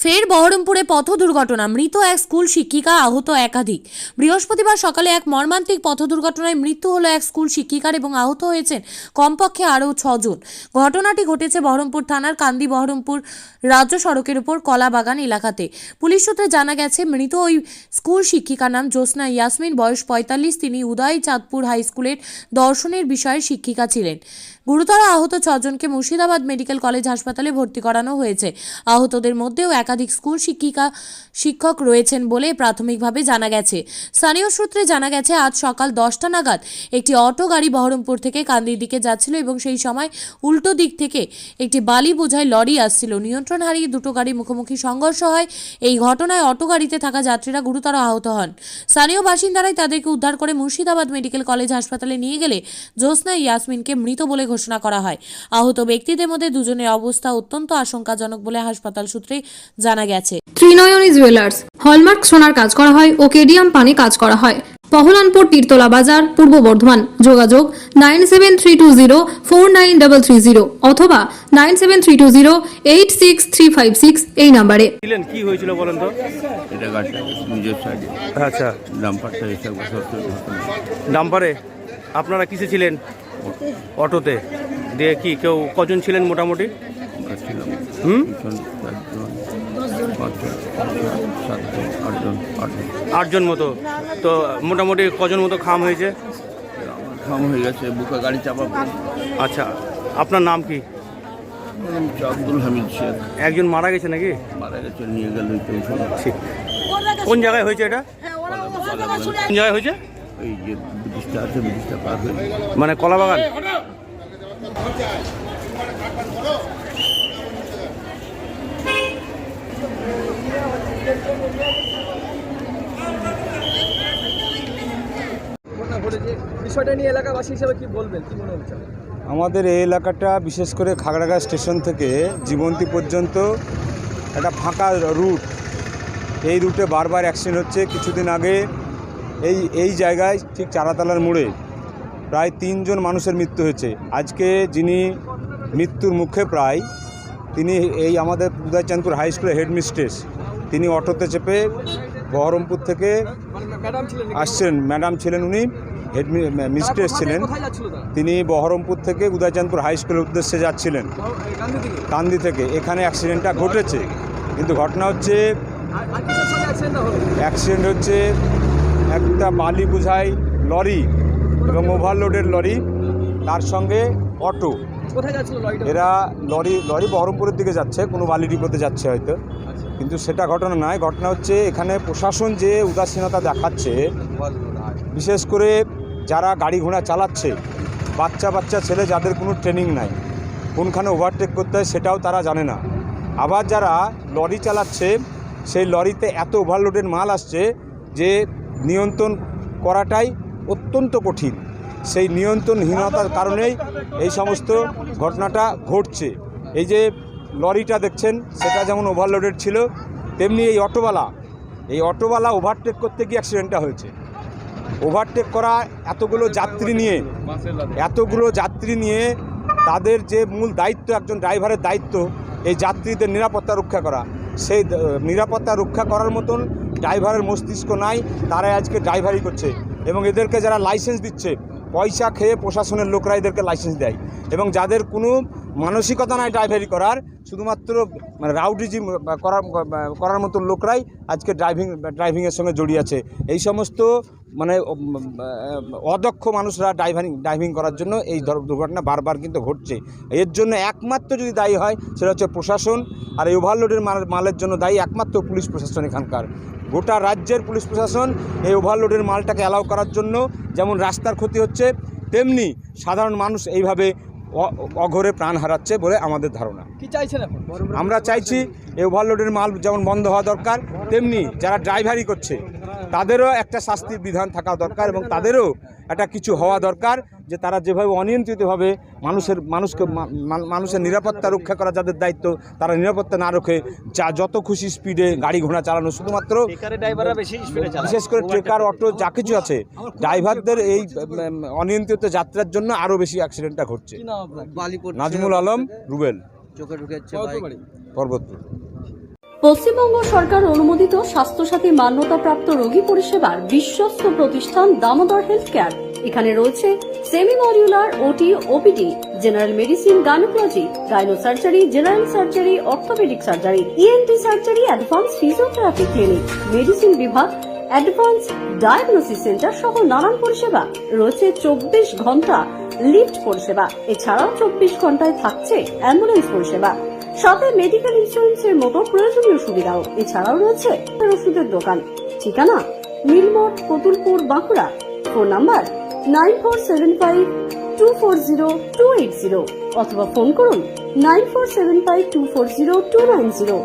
ফের বহরমপুরে পথ দুর্ঘটনা, মৃত এক স্কুল শিক্ষিকা, আহত একাধিক। বৃহস্পতিবার সকালে এক মর্মান্তিক পথ দুর্ঘটনায় মৃত্যু হলো এক স্কুল শিক্ষিকার এবং আহত হয়েছেন কমপক্ষে আরও 6 জন। ঘটনাটি ঘটেছে বহরমপুর থানার কান্দি বহরমপুর রাজ্য সড়কের উপর কলাবাগান এলাকাতে। পুলিশ সূত্রে জানা গেছে, মৃত ওই স্কুল শিক্ষিকার নাম জ্যোৎস্না ইয়াসমিন, বয়স 45। তিনি উদয় চাঁদপুর হাই স্কুলের দর্শনের বিষয়ের শিক্ষিকা ছিলেন। গুরুতর আহত 6 জনকে মুর্শিদাবাদ মেডিকেল কলেজ হাসপাতালে ভর্তি করানো হয়েছে। আহতদের মধ্যেও একাধিক স্কুল শিক্ষক রয়েছেন বলে প্রাথমিকভাবে জানা গেছে। স্থানীয় সূত্রে জানা গেছে, আজ সকাল 10টা নাগাদ একটি অটো গাড়ি বহরমপুর থেকে কান্দির দিকে যাচ্ছিল এবং সেই সময় উল্টো দিক থেকে একটি বালি বোঝাই লরি আসছিল। নিয়ন্ত্রণ হারিয়ে দুটো গাড়ি মুখোমুখি সংঘর্ষ হয়। এই ঘটনায় অটো গাড়িতে থাকা যাত্রীরা গুরুতর আহত হন। স্থানীয় বাসিন্দারাই তাদেরকে উদ্ধার করে মুর্শিদাবাদ মেডিকেল কলেজ হাসপাতালে নিয়ে গেলে জ্যোৎস্না ইয়াসমিনকে মৃত বলে ঘোষণা করা হয়। আহত ব্যক্তিদের মধ্যে দুজনের অবস্থা অত্যন্ত আশঙ্কাজনক বলে হাসপাতাল সূত্রে জানা গেছে। ত্রিনয়নী জুয়েলার্স হলমার্ক সোনার কাজ করা হয় ও কেডিয়াম পানি কাজ করা হয়। পহলানপুর তীরতলা বাজার, পূর্ব বর্ধমান। যোগাযোগ 9732049330 অথবা 9732086356 এই নম্বরে। কি হয়েছিল বলেন তো? এটা গাড়িটা নিজের সাইডে আচ্ছা, ডাম্পারটা এসব ডাম্পারে আপনারা কিসে ছিলেন? অটোতে। দিয়ে কি কেউ কজন ছিলেন মোটামুটি? আমরা ছিলাম পিছন 8জন মতো। তো মোটামুটি কজন মতো খাম হয়েছে? খাম হয়ে গেছে, বুকে গাড়ি চাপা পড়ে। আচ্ছা, আপনার নাম কি? আব্দুল হামিদ শেখ। একজন মারা গেছে নাকি? মারা গেছে, নিয়ে গেল। ঠিক। কোন জায়গায় হয়েছে এটা? কোন জায়গায় হয়েছে? এই যে ব্রিজটা আছে, ব্রিজটা পার হয়ে মানে কলাবাগান। বিষয়টা নিয়ে এলাকাবাসী হিসেবে কি বলবেন, কি মনে হচ্ছে? আমাদের এই এলাকাটা বিশেষ করে খাগড়াগাঁ স্টেশন থেকে জীবন্তী পর্যন্ত একটা ফাঁকা রুট। এই রুটে বারবার অ্যাক্সিডেন্ট হচ্ছে। কিছুদিন আগে এই জায়গায় ঠিক চারাতলার মোড়ে প্রায় 3 জন মানুষের মৃত্যু হয়েছে। আজকে যিনি মৃত্যুর মুখে প্রায়, তিনি এই আমাদের উদয়চাঁদপুর হাই স্কুলের হেডমিস্ট্রেস। তিনি অটোতে চেপে বহরমপুর থেকে আসছেন। ম্যাডাম ছিলেন, উনি মিস্ট্রেস ছিলেন। তিনি বহরমপুর থেকে উদয়চাঁদপুর হাই স্কুলের উদ্দেশ্যে যাচ্ছিলেন কান্দি থেকে। এখানে অ্যাক্সিডেন্টটা ঘটেছে। কিন্তু ঘটনা হচ্ছে, অ্যাক্সিডেন্ট হচ্ছে একটা বালি বোঝাই লরি এবং ওভারলোডের লরি, তার সঙ্গে অটো। এরা লরি বহরমপুরের দিকে যাচ্ছে, কোনো বালি ডিপোতে যাচ্ছে হয়তো, কিন্তু সেটা ঘটনা নয়। ঘটনা হচ্ছে এখানে প্রশাসন যে উদাসীনতা দেখাচ্ছে, বিশেষ করে যারা গাড়ি ঘোড়া চালাচ্ছে, বাচ্চা ছেলে যাদের কোনো ট্রেনিং নাই, কোনখানে ওভারটেক করতে হয় সেটাও তারা জানে না। আবার যারা লরি চালাচ্ছে, সেই লরিতে এত ওভারলোডের মাল আসছে যে নিয়ন্ত্রণ করাটাই অত্যন্ত কঠিন। সেই নিয়ন্ত্রণহীনতার কারণেই এই সমস্ত ঘটনাটা ঘটছে। এই যে লরিটা দেখছেন, সেটা যেমন ওভারলোডেড ছিল, তেমনি এই অটোওয়ালা ওভারটেক করতে গিয়ে অ্যাক্সিডেন্টটা হয়েছে। ওভারটেক করা এতগুলো যাত্রী নিয়ে তাদের যে মূল দায়িত্ব, একজন ড্রাইভারের দায়িত্ব এই যাত্রীদের নিরাপত্তা রক্ষা করা। সেই নিরাপত্তা রক্ষা করার মতন ড্রাইভারের মস্তিষ্ক নাই, তারাই আজকে ড্রাইভারি করছে। এবং এদেরকে যারা লাইসেন্স দিচ্ছে, পয়সা খেয়ে প্রশাসনের লোকরা এদেরকে লাইসেন্স দেয়। এবং যাদের কোনো মানসিকতা নাই ড্রাইভারি করার, শুধুমাত্র রাউডিজিম করার মতো লোকরাই আজকে ড্রাইভিংয়ের সঙ্গে জড়িয়ে আছে। এই সমস্ত অদক্ষ মানুষরা ড্রাইভিং করার জন্য এই দুর্ঘটনা বারবার কিন্তু ঘটছে। এর জন্য একমাত্র যদি দায়ী হয়, সেটা হচ্ছে প্রশাসন। আর এই ওভারলোডের মালের জন্য দায়ী একমাত্র পুলিশ প্রশাসন। এখানকার গোটা রাজ্যের পুলিশ প্রশাসন এই ওভারলোডের মালটাকে অ্যালাউ করার জন্য যেমন রাস্তার ক্ষতি হচ্ছে, তেমনি সাধারণ মানুষ এইভাবে অঘরে প্রাণ হারাচ্ছে বলে আমাদের ধারণা। কি চাইছেন এখন? আমরা চাইছি এই ওভারলোডের মাল যেমন বন্ধ হওয়া দরকার, তেমনি যারা ড্রাইভারি করছে তাদেরও একটা শাস্তির বিধান থাকা দরকার এবং তাদেরও একটা কিছু হওয়া দরকার, যে তারা যেভাবে অনিয়ন্ত্রিতভাবে মানুষের নিরাপত্তা রক্ষা করা যাদের দায়িত্ব, তারা নিরাপত্তা না রক্ষে যত খুশি স্পিডে গাড়ি ঘোড়া চালানো, শুধুমাত্র বিশেষ করে ট্রেকার, অটো যা কিছু আছে, ড্রাইভারদের এই অনিয়ন্ত্রিত যাত্রার জন্য আরও বেশি অ্যাক্সিডেন্টটা ঘটছে। নাজমুল আলম, রুবেল, পর্বতপুর। পশ্চিমবঙ্গ সরকার অনুমোদিত স্বাস্থ্যসাথী মান্যতাপ্রাপ্ত রোগী পরিষেবার বিশ্বস্ত প্রতিষ্ঠান দামোদর হেলথ কেয়ার। এখানে রয়েছে semi modular OT, OPD, general medicine, gynaecology, gynae surgery, general surgery, orthopaedic surgery, ENT surgery, advance physiotherapy clinic, medicine বিভাগ, অ্যাডভান্স ডায়াগনোসিস সেন্টার সহ নানান পরিষেবা রয়েছে। 24 ঘন্টা লিফট পরিষেবা, এছাড়াও 24 ঘন্টায় থাকছে অ্যাম্বুলেন্স পরিষেবা, সাথে মেডিকেল ইন্স্যুরেন্সের মতো প্রয়োজনীয় সুবিধাও। এছাড়াও রয়েছে ওষুধের দোকান। ঠিকানা নীলমঠ, কতুলপুর, বাঁকুড়া। ফোন নাম্বার 9475240280 অথবা ফোন করুন 9475240290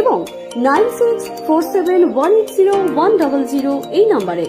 এবং 9647180100 এই নম্বরে।